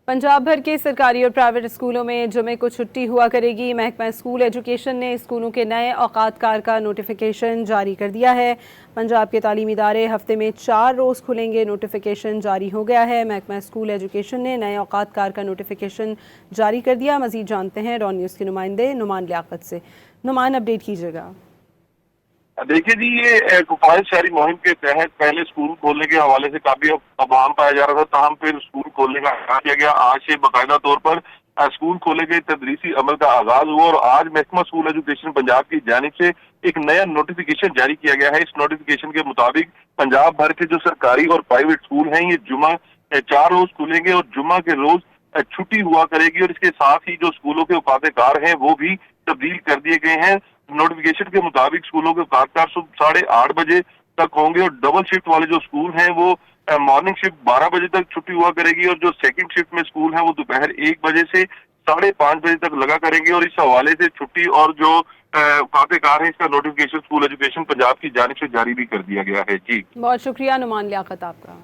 पंजाब भर के सरकारी और प्राइवेट स्कूलों में जुमे को छुट्टी हुआ करेगी। महकमा स्कूल एजुकेशन ने स्कूलों के नए औकात कार का नोटिफिकेशन जारी कर दिया है। पंजाब के तालीमी इदारे हफ्ते में 4 रोज़ खुलेंगे। नोटिफिकेशन जारी हो गया है। महकमा स्कूल एजुकेशन ने नए औकात कार का नोटिफिकेशन जारी कर दिया। मज़ीद जानते हैं रॉन न्यूज़ के नुमाइंदे नुमान लियाकत से। नुमान, अपडेट कीजिएगा। देखिए जी, ये कुफायत शहरी मुहिम के तहत पहले स्कूल खोलने के हवाले से काफी अभाव पाया जा रहा था, ताहम फिर स्कूल खोलने का ऐलान किया गया। आज से बाकायदा तौर पर स्कूल खोले गए, तदरीसी अमल का आगाज हुआ और आज महकमा स्कूल एजुकेशन पंजाब की जानिब से एक नया नोटिफिकेशन जारी किया गया है। इस नोटिफिकेशन के मुताबिक पंजाब भर के जो सरकारी और प्राइवेट स्कूल हैं, ये जुमा 4 रोज खुलेंगे और जुमा के रोज छुट्टी हुआ करेगी और इसके साथ ही जो स्कूलों के औकात कार हैं वो भी तब्दील कर दिए गए हैं। नोटिफिकेशन के मुताबिक स्कूलों के औकात कार सुबह 8:30 बजे तक होंगे और डबल शिफ्ट वाले जो स्कूल हैं वो मॉर्निंग शिफ्ट 12 बजे तक छुट्टी हुआ करेगी और जो सेकंड शिफ्ट में स्कूल हैं वो दोपहर 1 बजे से 5:30 बजे तक लगा करेंगे। और इस हवाले से छुट्टी और जो औकात कार है, इसका नोटिफिकेशन स्कूल एजुकेशन पंजाब की जानिब से जारी भी कर दिया गया है। जी, बहुत शुक्रिया नुमान लियाकत आपका।